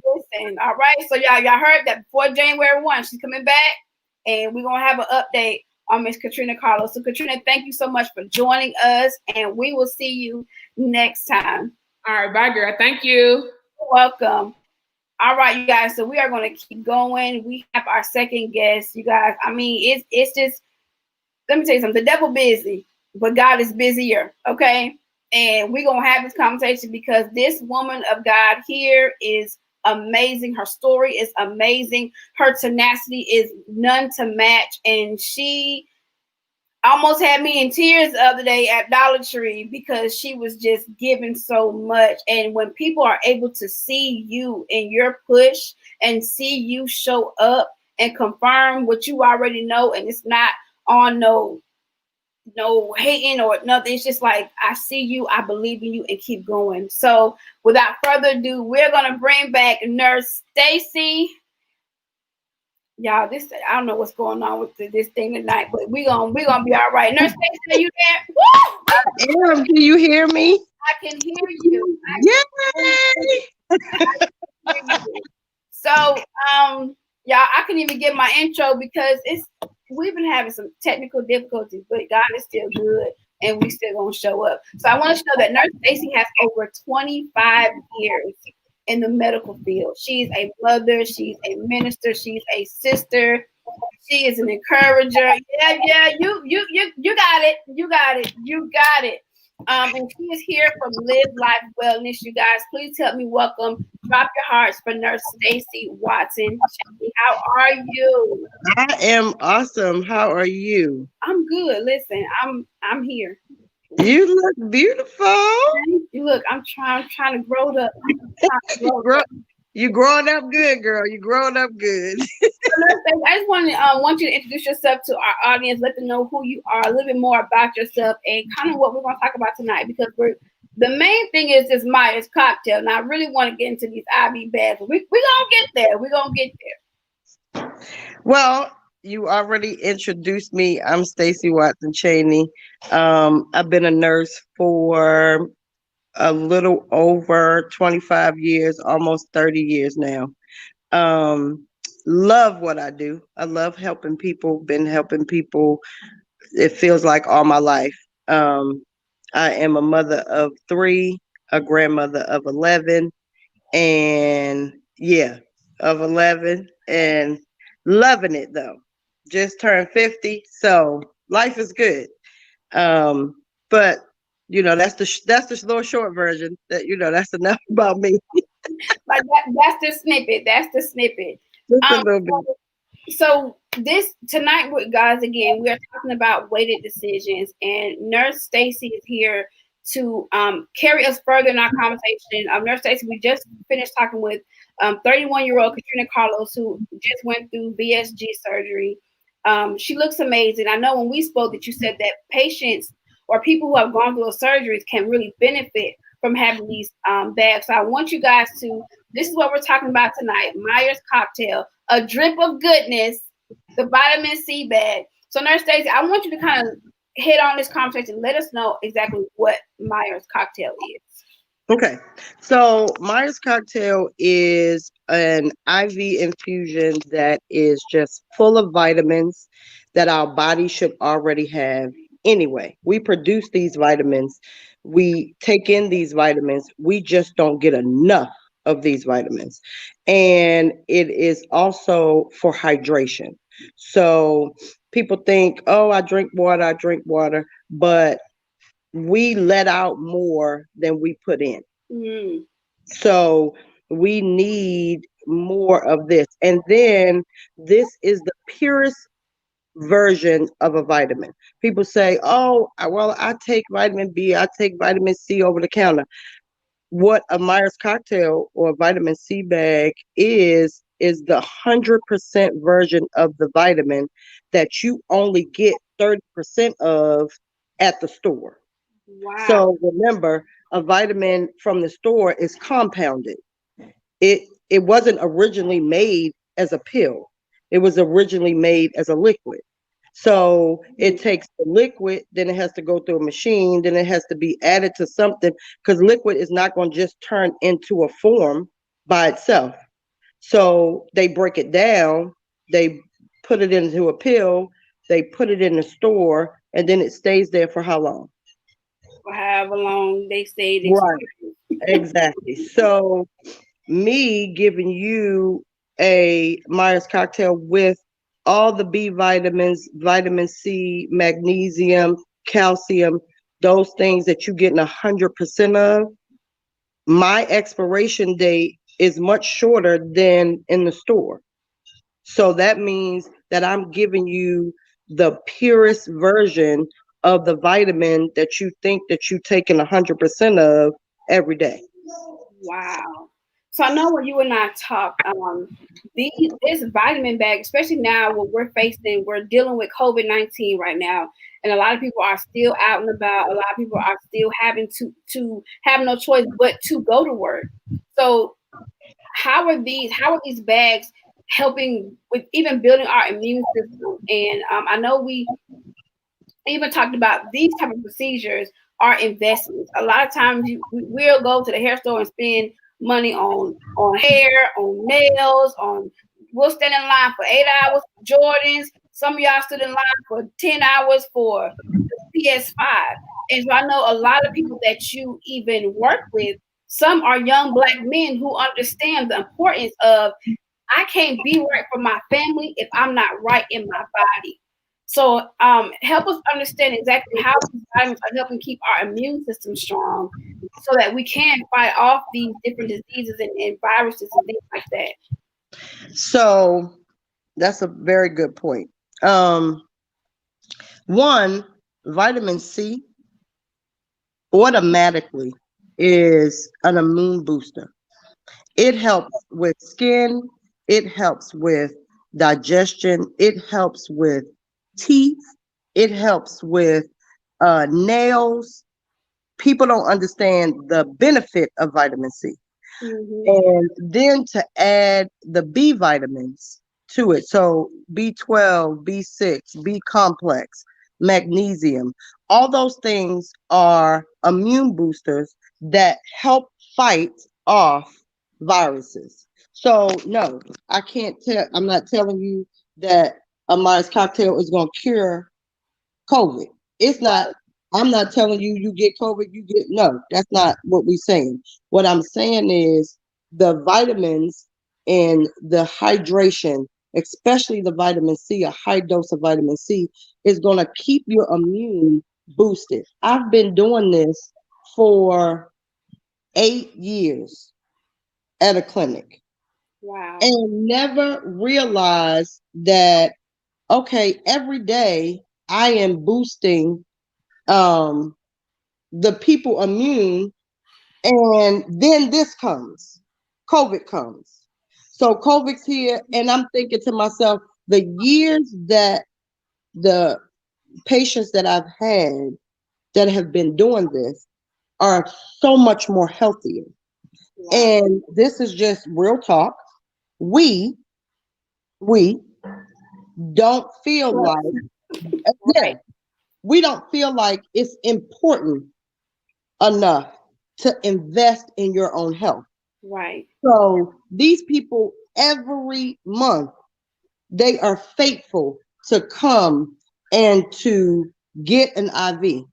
Speaker 1: All right, so y'all heard that before January 1, she's coming back, and we're gonna have an update on Miss Katrina Carlos. So, Katrina, thank you so much for joining us, and we will see you next time.
Speaker 3: All right, bye, girl. Thank you.
Speaker 1: You're welcome. All right, you guys. So we are going to keep going. We have our second guest, you guys. I mean, it's just, let me tell you something. The devil busy, but God is busier. Okay. And we're going to have this conversation because this woman of God here is amazing. Her story is amazing. Her tenacity is none to match. And she almost had me in tears the other day at Dollar Tree because she was just giving so much. And when people are able to see you in your push and see you show up and confirm what you already know, and it's not on no hating or nothing, it's just like, I see you, I believe in you, and keep going. So without further ado, we're going to bring back Nurse Stacey. Y'all, I don't know what's going on with this thing tonight, but we're gonna be all right. Nurse Stacey, are you there?
Speaker 4: Woo! Can you hear me?
Speaker 1: I can hear you.
Speaker 4: Yay!
Speaker 1: So, y'all, I can even get my intro because we've been having some technical difficulties, but God is still good, and we still gonna show up. So I want you to know that Nurse Stacey has over 25 years in the medical field. She's a mother, she's a minister, she's a sister, she is an encourager. Yeah, you got it. And she is here from Live Life Wellness. You guys, please help me welcome, drop your hearts for Nurse Stacey Watson. How are you?
Speaker 4: I am awesome. How are you?
Speaker 1: I'm good. Listen, I'm here.
Speaker 4: You look beautiful.
Speaker 1: Look, I'm trying to grow up.
Speaker 4: You're growing up good, girl. You're growing up good.
Speaker 1: I just want you to introduce yourself to our audience, let them know who you are, a little bit more about yourself, and kind of what we're going to talk about tonight. Because the main thing is this Myers cocktail, and I really want to get into these IV bags. We're going to get there. We're going to get there.
Speaker 4: Well, you already introduced me. I'm Stacey Watson Cheney. I've been a nurse for a little over 25 years, almost 30 years now. Um, love what I do. I love helping people, been helping people, it feels like all my life. Um, I am a mother of three, a grandmother of 11, and yeah, of 11, and loving it though. Just turned 50, so life is good. Um, but that's the little short version. That that's enough about me.
Speaker 1: Like that's the snippet. That's the snippet.
Speaker 4: Just a
Speaker 1: Um,
Speaker 4: little bit.
Speaker 1: so this tonight, with guys, again, we are talking about weighted decisions, and Nurse Stacey is here to carry us further in our conversation. Nurse Stacey, we just finished talking with 31-year-old Katrina Carlos, who just went through VSG surgery. She looks amazing. I know when we spoke that you said that patients or people who have gone through surgeries can really benefit from having these bags. So I want you guys to, this is what we're talking about tonight, Myers cocktail, a drip of goodness, the vitamin C bag. So Nurse Stacey, I want you to kind of hit on this conversation. Let us know exactly what Myers cocktail is.
Speaker 4: Okay, so Myers cocktail is an IV infusion that is just full of vitamins that our body should already have anyway. We produce these vitamins, we take in these vitamins, we just don't get enough of these vitamins. And it is also for hydration. So people think, oh, I drink water, but we let out more than we put in.
Speaker 1: Mm.
Speaker 4: So we need more of this. And then this is the purest version of a vitamin. People say, oh, well, I take vitamin B, I take vitamin C over the counter. What a Myers cocktail or a vitamin C bag is the 100% version of the vitamin that you only get 30% of at the store.
Speaker 1: Wow.
Speaker 4: So remember, a vitamin from the store is compounded. It wasn't originally made as a pill. It was originally made as a liquid. So it takes the liquid, then it has to go through a machine, then it has to be added to something, because liquid is not going to just turn into a form by itself. So they break it down, they put it into a pill, they put it in the store, and then it stays there for how long?
Speaker 1: For however long they stayed
Speaker 4: Right,
Speaker 1: expired.
Speaker 4: exactly. So me giving you a Myers cocktail with all the B vitamins, vitamin C, magnesium, calcium, those things that you're getting 100% of, my expiration date is much shorter than in the store. So that means that I'm giving you the purest version of the vitamin that you think that you're taking 100% of every day.
Speaker 1: Wow. So I know when you and I talk, this vitamin bag, especially now what we're dealing with COVID-19 right now, and a lot of people are still out and about. A lot of people are still having to have no choice but to go to work. So how are these bags helping with even building our immune system? And I know we even talked about these type of procedures are investments. A lot of times we'll go to the hair store and spend money on hair, on nails, on we'll stand in line for 8 hours for Jordans. Some of y'all stood in line for 10 hours for the PS5. And so I know a lot of people that you even work with, some are young Black men who understand the importance of I can't be right for my family if I'm not right in my body. So help us understand exactly how these vitamins are helping keep our immune system strong so that we can fight off these different diseases and viruses and things like that.
Speaker 4: So that's a very good point. Um, One, vitamin C automatically is an immune booster. It helps with skin, it helps with digestion, it helps with teeth, it helps with nails. People don't understand the benefit of vitamin C.
Speaker 1: Mm-hmm.
Speaker 4: And then to add the B vitamins to it. So B12, B6, B complex, magnesium, all those things are immune boosters that help fight off viruses. So no, I can't tell. I'm not telling you that a Myers cocktail is going to cure COVID. It's not. I'm not telling you you get COVID, you get no. That's not what we're saying. What I'm saying is the vitamins and the hydration, especially the vitamin C, a high dose of vitamin C, is going to keep your immune boosted. I've been doing this for 8 years at a clinic
Speaker 1: Wow.
Speaker 4: and never realized that, okay, every day I am boosting the people immune, and then this comes, COVID comes. So COVID's here, and I'm thinking to myself, the years that the patients that I've had that have been doing this are so much more healthier.
Speaker 1: Wow.
Speaker 4: And this is just real talk. We don't feel like, yeah,
Speaker 1: Right.
Speaker 4: we don't feel like it's important enough to invest in your own health.
Speaker 1: Right.
Speaker 4: So these people every month, they are faithful to come and to get an IV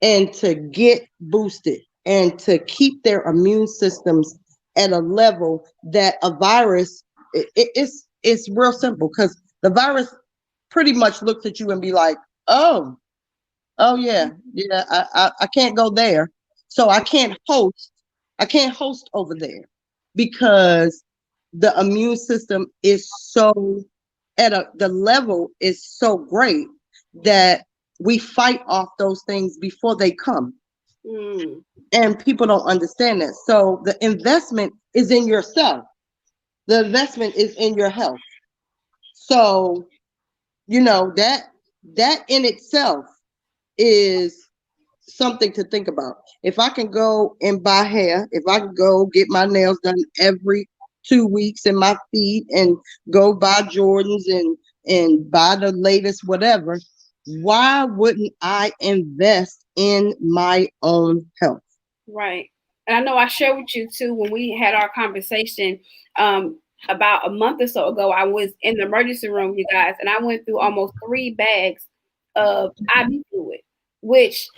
Speaker 4: and to get boosted and to keep their immune systems at a level that a virus, it's real simple, because the virus pretty much looks at you and be like, oh yeah, I can't go there. So I can't host over there, because the immune system is so the level is so great that we fight off those things before they come.
Speaker 1: Mm.
Speaker 4: And people don't understand that. So the investment is in yourself. The investment is in your health. So, that in itself is something to think about. If I can go and buy hair, if I can go get my nails done every 2 weeks and my feet, and go buy Jordans and buy the latest whatever, why wouldn't I invest in my own health?
Speaker 1: Right. And I know I shared with you too when we had our conversation about a month or so ago. I was in the emergency room, you guys, and I went through almost 3 bags of IV fluid, which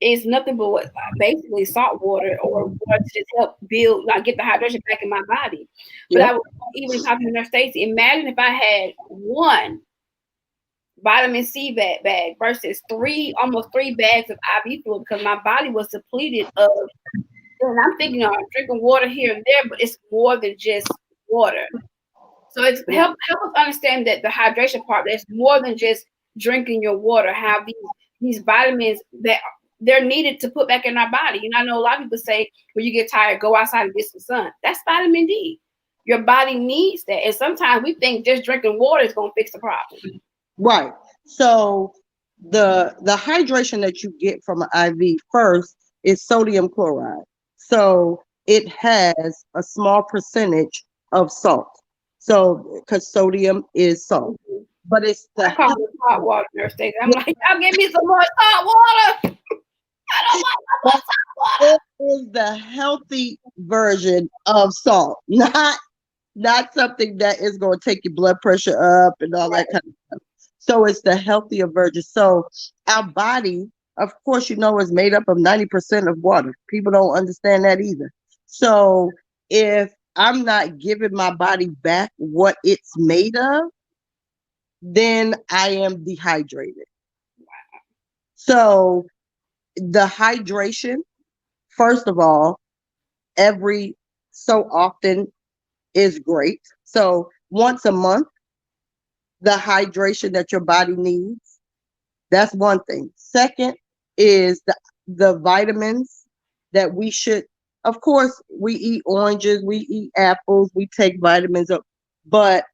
Speaker 1: is nothing but basically salt water or water to just help build, like get the hydration back in my body. But
Speaker 4: Yep.
Speaker 1: I was even talking to Nurse Stacey. Imagine if I had one vitamin C bag versus almost 3 bags of IV fluid, because my body was depleted of. And I'm thinking, I'm drinking water here and there, but it's more than just water. So it's help us understand that the hydration part, there's more than just drinking your water. Have these vitamins that they're needed to put back in our body. I know a lot of people say when you get tired, go outside and get some sun. That's vitamin D. Your body needs that. And sometimes we think just drinking water is going to fix the problem.
Speaker 4: Right. So the hydration that you get from an IV first is sodium chloride. So it has a small percentage of salt. So because sodium is salt, but it's the
Speaker 1: I call it hot water, Nurse Stacey. I'm like, y'all give me some more hot water. I don't want no more hot water.
Speaker 4: it is the healthy version of salt, not something that is going to take your blood pressure up and all that kind of stuff. So it's the healthier version. So our body, of course, is made up of 90% of water. People don't understand that either. So if I'm not giving my body back what it's made of, then I am dehydrated. So the hydration, first of all, every so often is great. So once a month, the hydration that your body needs, that's one thing. Second is the vitamins that we should, of course, we eat oranges, we eat apples, we take vitamins up. But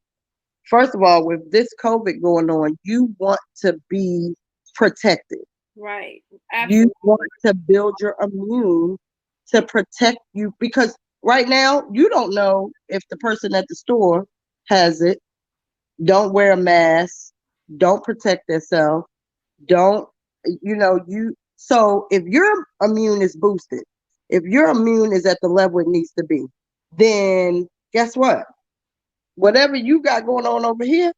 Speaker 4: first of all, with this COVID going on, you want to be protected.
Speaker 1: Right. Absolutely.
Speaker 4: You want to build your immune to protect you, because right now you don't know if the person at the store has it. don't wear a mask, don't protect themselves, don't, so if your immune is boosted, if your immune is at the level it needs to be, then guess what? Whatever you got going on over here,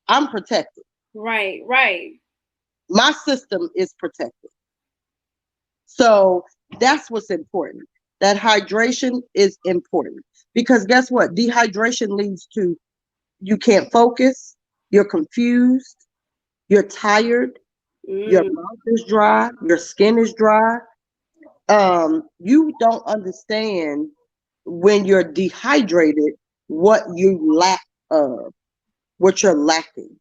Speaker 4: I'm protected.
Speaker 1: Right, right.
Speaker 4: My system is protected. So that's what's important. That hydration is important because guess what? Dehydration leads to you can't focus, you're confused, you're tired, your mouth is dry, your skin is dry. You don't understand when you're dehydrated what you lack of, what you're lacking.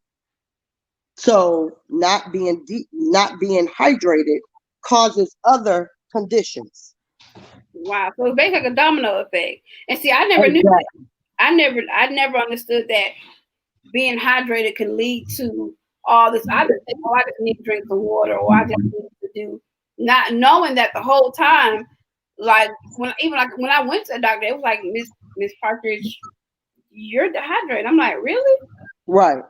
Speaker 4: So not being hydrated causes other conditions.
Speaker 1: Wow. So it's basically like a domino effect. And see, I never knew that. I never understood that being hydrated can lead to all this. I just think, oh, I just need to drink some water, or I just need to do, not knowing that the whole time, like when I went to the doctor, it was like, Miss Partridge, you're dehydrated. I'm like, really?
Speaker 4: Right.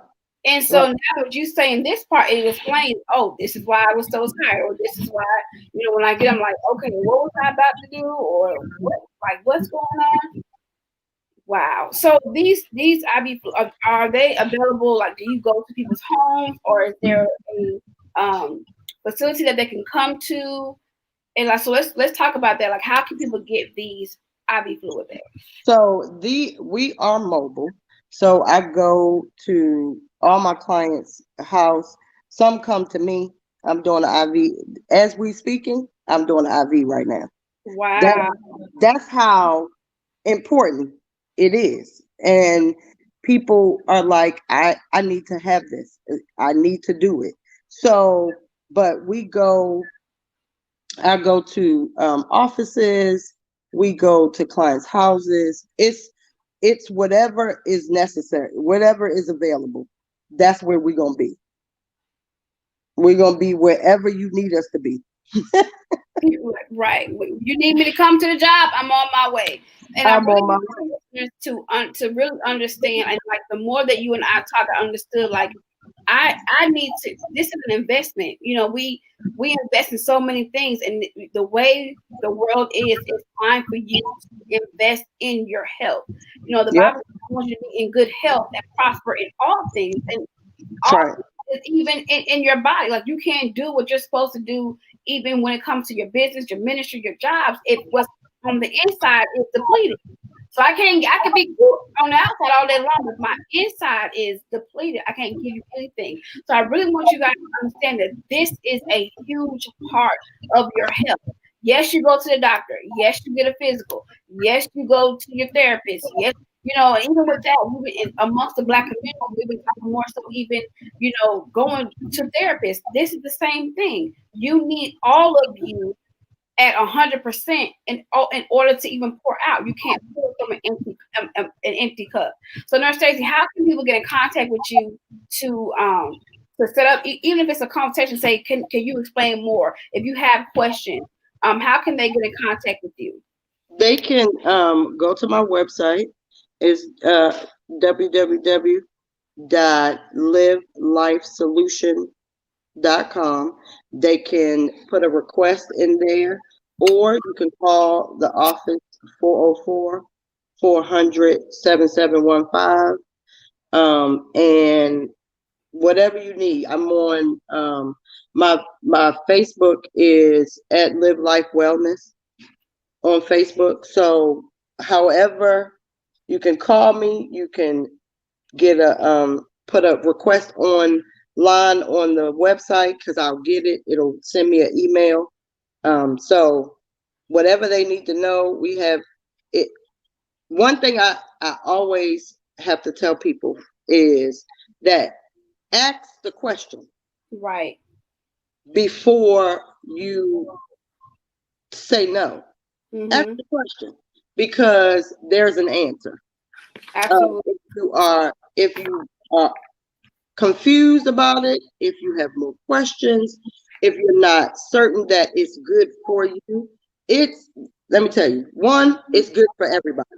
Speaker 1: And so now what you say in this part, it explains, oh, this is why I was so tired, or this is why, when I get, I'm like, okay, what was I about to do, or what's going on? Wow. So these IV are they available? Like, do you go to people's homes, or is there a facility that they can come to? And like, so let's talk about that. Like, how can people get these IV fluid there?
Speaker 4: So we are mobile. So I go to all my clients' house. Some come to me. I'm doing an IV as we speaking. I'm doing an IV right now.
Speaker 1: Wow.
Speaker 4: That's how important it is. And people are like, I need to have this. I need to do it. So, but I go to offices, we go to clients' houses. It's whatever is necessary, whatever is available. That's where we're gonna be. We're gonna be wherever you need us to be.
Speaker 1: Right. You need me to come to the job, I'm on my way. And I really want to really understand, and like the more that you and I talk, I understood, like I need to, this is an investment. We invest in so many things, and the way the world is, it's time for you to invest in your health. The Bible wants you to be in good health and prosper in all things, and even in your body. Like, you can't do what you're supposed to do, even when it comes to your business, your ministry, your jobs, if what's on the inside is depleted. So I can be good on the outside all day long, but my inside is depleted. I can't give you anything. So I really want you guys to understand that this is a huge part of your health. Yes, you go to the doctor. Yes, you get a physical. Yes, you go to your therapist. Yes, and even with that, amongst the Black community, we've been talking more so even, going to therapists. This is the same thing. You need all of you at 100% in order to even pour out. You can't pour from an empty cup. So, Nurse Stacey, how can people get in contact with you to set up, even if it's a conversation? Say, can you explain more? If you have questions, how can they get in contact with you?
Speaker 4: They can go to my website. It's www.livelifesolution.com. They can put a request in there, or you can call the office 404-400-7715. And whatever you need. I'm on my Facebook is at Live Life Wellness on Facebook. So however, you can call me, you can get put a request online on the website, because I'll get it. It'll send me an email. So whatever they need to know, we have it. One thing I always have to tell people is that ask the question
Speaker 1: right
Speaker 4: before you say no. Ask the question, because there's an answer.
Speaker 1: Absolutely.
Speaker 4: If you are confused about it, if you have more questions, if you're not certain that it's good for you, let me tell you, one, it's good for everybody.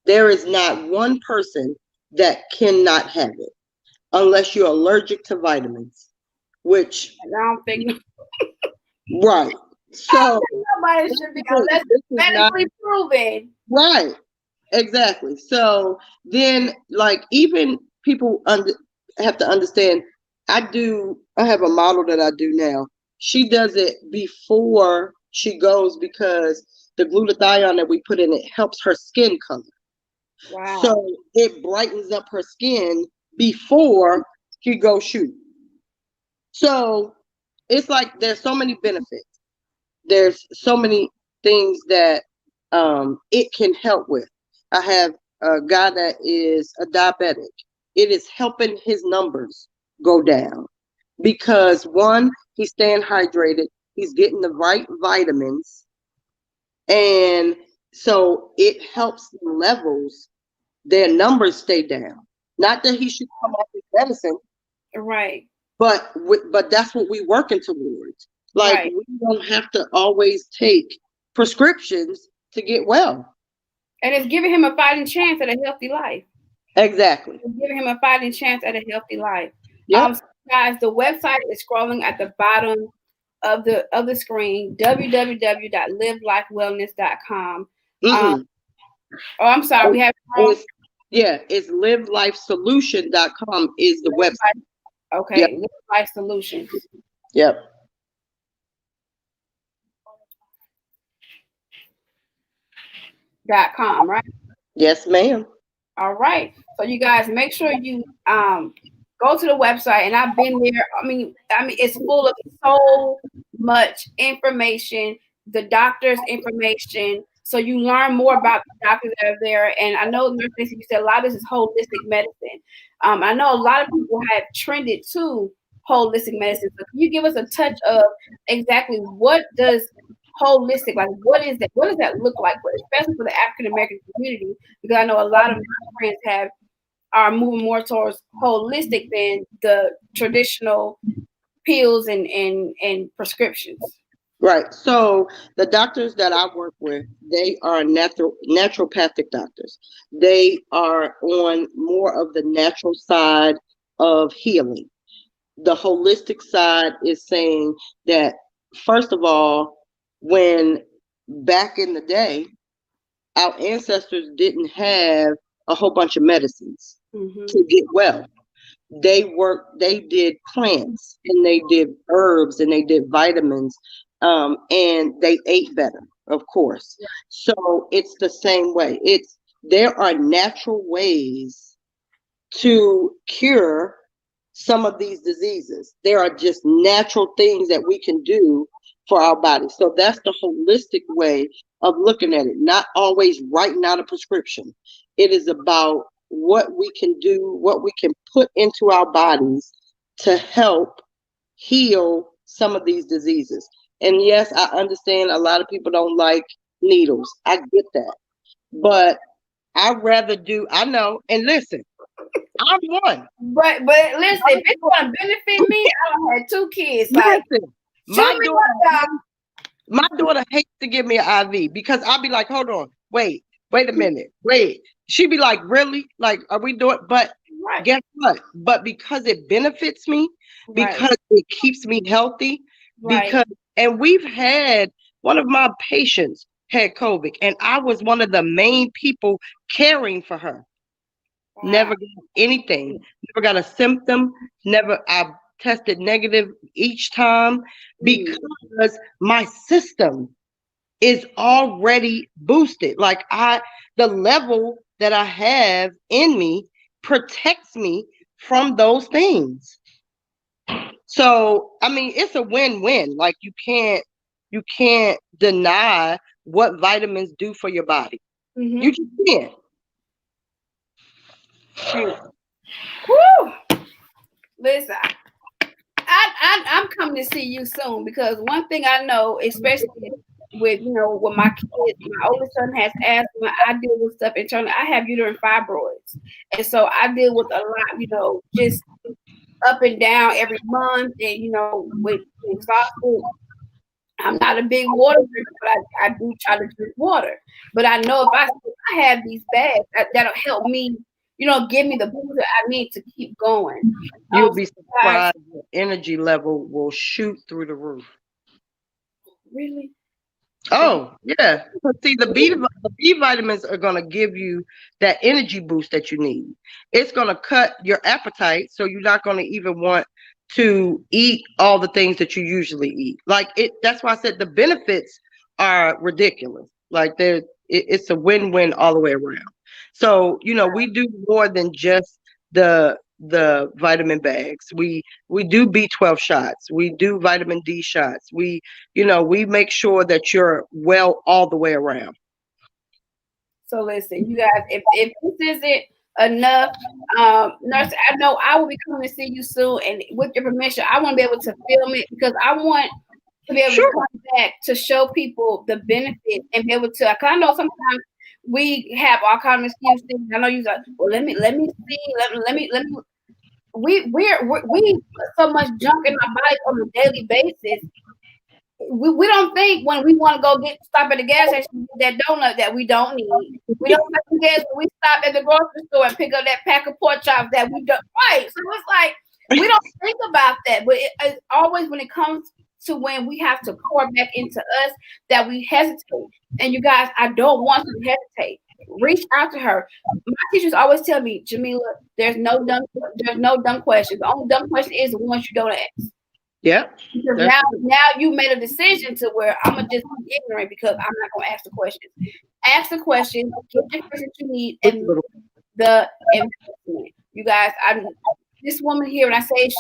Speaker 4: There is not one person that cannot have it. unless you're allergic to vitamins, which,
Speaker 1: I don't think
Speaker 4: right. So
Speaker 1: nobody should be unless
Speaker 4: this
Speaker 1: it's
Speaker 4: is not
Speaker 1: medically proven.
Speaker 4: right. Exactly. So then, like, even people have to understand. I have a model that I do now. She does it before she goes because the glutathione that we put in it helps her skin color.
Speaker 1: Wow.
Speaker 4: So it brightens up her skin before she goes shoot. So it's like there's so many benefits. There's so many things that it can help with. I have a guy that is a diabetic. It is helping his numbers go down because one, he's staying hydrated, he's getting the right vitamins, and so it helps the levels, their numbers stay down. Not that he should come off his medicine,
Speaker 1: Right.
Speaker 4: but that's what we're working towards. Like,
Speaker 1: Right.
Speaker 4: we don't have to always take prescriptions to get well.
Speaker 1: And it's giving him a fighting chance at a healthy life.
Speaker 4: Exactly.
Speaker 1: It's giving him a fighting chance at a healthy life.
Speaker 4: Yep.
Speaker 1: So guys, the website is scrolling at the bottom of the screen, www.livelifewellness.com.
Speaker 4: Mm-hmm.
Speaker 1: Oh, I'm sorry, we have
Speaker 4: it's livelifesolution.com is the website.
Speaker 1: Okay,
Speaker 4: Yep.
Speaker 1: Live Life Solutions.
Speaker 4: Yep.
Speaker 1: .com, right?
Speaker 4: Yes, ma'am.
Speaker 1: All right. So you guys make sure you go to the website, and I've been there. I mean, it's full of so much information, the doctor's information. So you learn more about the doctors that are there. And I know, Nurse Stacey, you said a lot of this is holistic medicine. I know a lot of people have trended to holistic medicine. So can you give us a touch of exactly what does holistic, like what is that? What does that look like, especially for the African American community? Because I know a lot of my friends are moving more towards holistic than the traditional pills and prescriptions.
Speaker 4: Right. So the doctors that I work with, they are naturopathic doctors. They are on more of the natural side of healing. The holistic side is saying that, first of all, when back in the day, our ancestors didn't have a whole bunch of medicines to get well. They did plants, and they did herbs, and they did vitamins, and they ate better, of course. So it's the same way. There are natural ways to cure some of these diseases. There are just natural things that we can do for our body. So that's the holistic way of looking at it, not always writing out a prescription. It is about what we can do, what we can put into our bodies to help heal some of these diseases. And yes, I understand a lot of people don't like needles. I get that. But I know, and listen, I'm one.
Speaker 1: But listen, if it's gonna benefit me, I don't have 2 kids. Like,
Speaker 4: Listen, my daughter hates to give me an IV because I'll be like, hold on, wait a minute, wait. She'd be like, really? Like, are we doing? But guess what? But because it benefits me, because it keeps me healthy, and we've had one of my patients had COVID, and I was one of the main people caring for her. Wow. Never got anything, never got a symptom, I tested negative each time because my system is already boosted. Like, the level that I have in me protects me from those things. So, I mean, it's a win-win. Like, you can't deny what vitamins do for your body. You just can't.
Speaker 1: Woo! Listen, I'm coming to see you soon, because one thing I know, especially with with my kids, my oldest son has asthma. I deal with stuff internally. I have uterine fibroids, and so I deal with a lot, just up and down every month, and with exhausted. I'm not a big water drinker, but I do try to drink water. But I know if I have these bags, that'll help me, give me the boost that I need to keep going.
Speaker 4: You'll be
Speaker 1: So guys,
Speaker 4: surprised. The energy level will shoot through the roof.
Speaker 1: really?
Speaker 4: Oh, yeah. See, the B vitamins are going to give you that energy boost that you need. It's going to cut your appetite, so you're not going to even want to eat all the things that you usually eat. Like that's why I said the benefits are ridiculous. Like it's a win-win all the way around. So, we do more than just the vitamin bags. We do B12 shots. We do vitamin D shots. We make sure that you're well all the way around.
Speaker 1: So listen, you guys, if this isn't enough, nurse, I know I will be coming to see you soon, and with your permission, I want to be able to film it because I want to be able to come back to show people the benefits and be able to. Cause I know sometimes we have all kind of excuses. I know you're like, well, let me see, let me. We put so much junk in our bodies on a daily basis. We don't think when we want to go stop at the gas station get that donut that we don't need. We don't think when we stop at the grocery store and pick up that pack of pork chops that we don't. Right. So it's like we don't think about that, but it's always when it comes to when we have to pour back into us that we hesitate. And you guys, I don't want you to hesitate. Reach out to her. My teachers always tell me, Jamila, there's no dumb questions. The only dumb question is the ones you don't ask.
Speaker 4: Yeah.
Speaker 1: Because now you made a decision to where I'm gonna just be ignorant because I'm not gonna ask the questions. Ask the questions, get the questions you need, and the investment. You guys, this woman here, when I say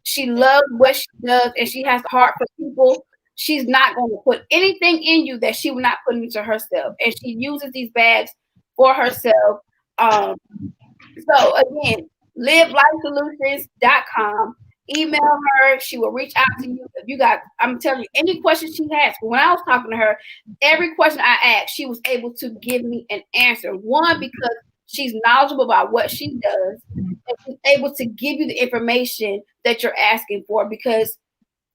Speaker 1: she loves what she does and she has a heart for people, she's not going to put anything in you that she will not put into herself. And she uses these bags for herself. So again, livelifesolutions.com. Email her. She will reach out to you. If you got, I'm telling you, any questions she has. When I was talking to her, every question I asked, she was able to give me an answer. One, because she's knowledgeable about what she does, and she's able to give you the information that you're asking for because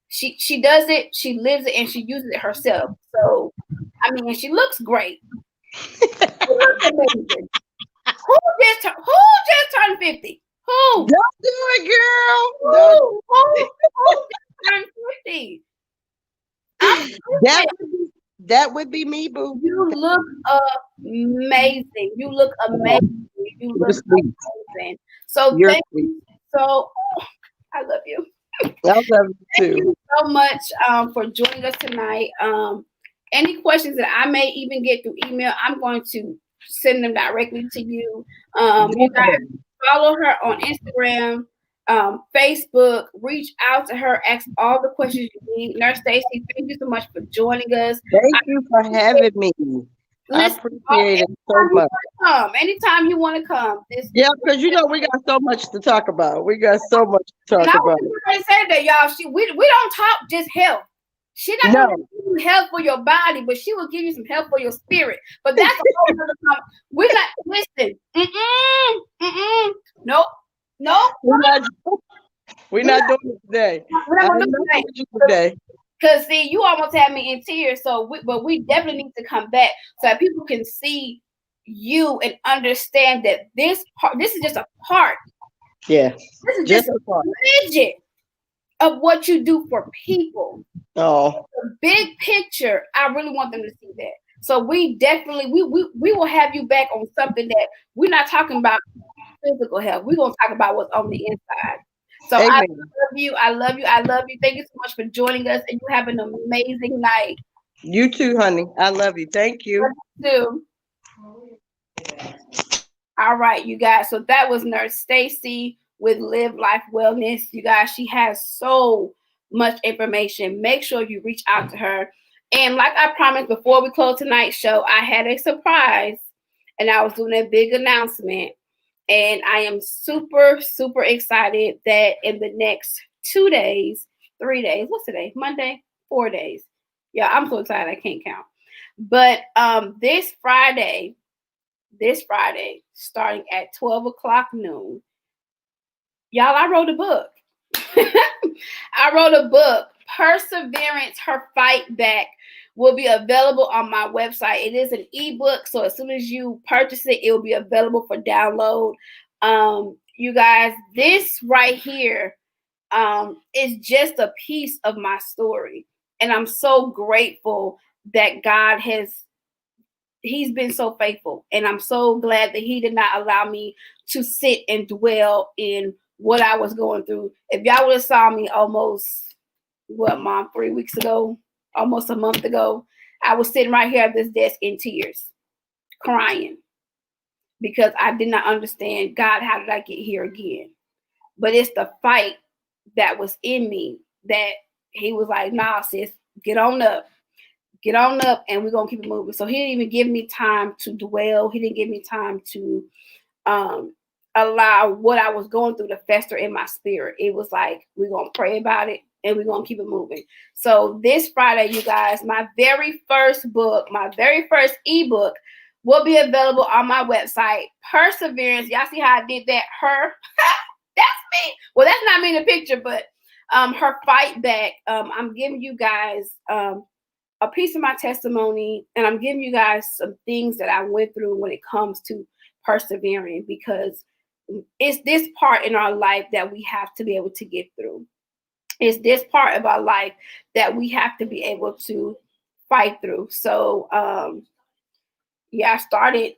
Speaker 1: she does it, she lives it, and she uses it herself. So, I mean, she looks great. She looks amazing. Who just turned 50? Who?
Speaker 4: Don't do it, girl.
Speaker 1: Who just turned 50?
Speaker 4: That would be me, boo.
Speaker 1: You look amazing. You look amazing. You look amazing. So thank you. So I love you.
Speaker 4: I love you too.
Speaker 1: Thank you so much for joining us tonight. Any questions that I may even get through email, I'm going to send them directly to you. You guys follow her on Instagram, Facebook, reach out to her, ask all the questions you need. Nurse Stacey, thank you so much for joining us.
Speaker 4: Thank you for having me. I appreciate it so much.
Speaker 1: Anytime you want to come.
Speaker 4: Yeah, because we got so much to talk about. We got so much to talk about.
Speaker 1: I said that, y'all. We don't talk just health. She's not going to give you help for your body, but she will give you some help for your spirit. But that's a whole other problem. We're not, listen. Nope.
Speaker 4: We're not doing it today.
Speaker 1: We're not going to do it
Speaker 4: today.
Speaker 1: Because, see, you almost had me in tears. But we definitely need to come back so that people can see you and understand that this is just a part.
Speaker 4: Yeah.
Speaker 1: This is just a midget of what you do for people.
Speaker 4: Oh,
Speaker 1: the big picture, I really want them to see that. So we definitely we will have you back on something that we're not talking about physical health. We're gonna talk about what's on the inside. So amen. I love you. Thank you so much for joining us, and you have an amazing night.
Speaker 4: You too, honey. I love you. Thank you.
Speaker 1: You too. All right, you guys. So that was Nurse Stacey with Live Life Wellness. You guys, she has so much information. Make sure you reach out to her. And like I promised before we close tonight's show, I had a surprise and I was doing a big announcement. And I am super, super excited that in the next 2 days, 3 days, what's today? Monday, 4 days. Yeah, I'm so excited I can't count. But this Friday, starting at 12 o'clock noon, y'all, I wrote a book. I wrote a book, Perseverance, Her Fight Back will be available on my website. It is an ebook, so as soon as you purchase it, it will be available for download. You guys, this right here is just a piece of my story, and I'm so grateful that God He's been so faithful, and I'm so glad that He did not allow me to sit and dwell in what I was going through. If y'all would have saw me almost, Mom, 3 weeks ago, almost a month ago, I was sitting right here at this desk in tears, crying, because I did not understand, God, how did I get here again? But it's the fight that was in me that He was like, nah, sis, get on up, and we're going to keep it moving. So He didn't even give me time to dwell. He didn't give me time to allow what I was going through to fester in my spirit. It was like, we're going to pray about it and we're going to keep it moving. So this Friday, you guys, my very first book, my very first ebook will be available on my website, Perseverance. Y'all see how I did that? Her, that's me. Well, that's not me in the picture, but her fight back. I'm giving you guys a piece of my testimony, and I'm giving you guys some things that I went through when it comes to persevering, because it's this part in our life that we have to be able to get through. It's this part of our life that we have to be able to fight through. So, I started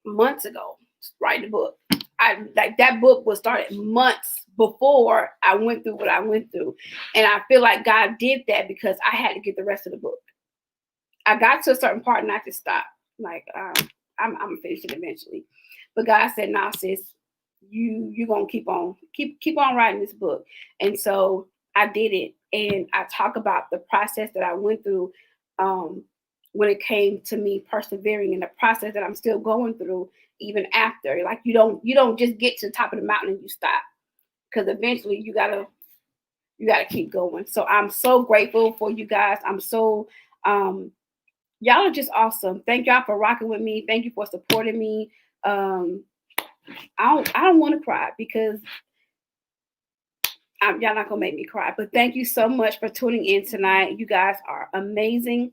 Speaker 1: months ago writing the book. That book was started months before I went through what I went through. And I feel like God did that because I had to get the rest of the book. I got to a certain part and I just stopped. Like, I'm gonna finish it eventually. But God said, nah, sis, you're gonna keep on writing this book. And so I did it. And I talk about the process that I went through when it came to me persevering, and the process that I'm still going through even after. Like, you don't just get to the top of the mountain and you stop, because eventually you gotta keep going. So I'm so grateful for you guys. I'm so y'all are just awesome. Thank y'all for rocking with me. Thank you for supporting me. I don't want to cry because y'all not gonna make me cry. But thank you so much for tuning in tonight. You guys are amazing.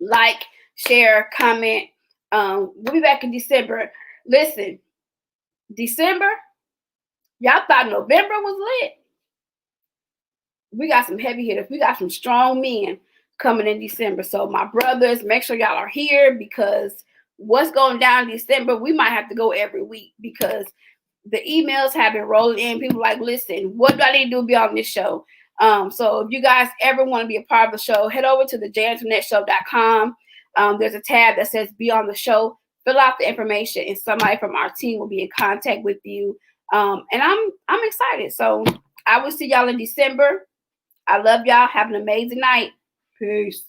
Speaker 1: Like, share, comment. We'll be back in December. Listen, December, y'all thought November was lit. We got some heavy hitters. We got some strong men coming in December. So my brothers, make sure y'all are here, because what's going down in December, we might have to go every week, because the emails have been rolling in. People like, listen, what do I need to do to be on this show? So if you guys ever want to be a part of the show, head over to the janternetshow.com. There's a tab that says be on the show. Fill out the information, and somebody from our team will be in contact with you. And I'm excited. So I will see y'all in December. I love y'all. Have an amazing night. Peace.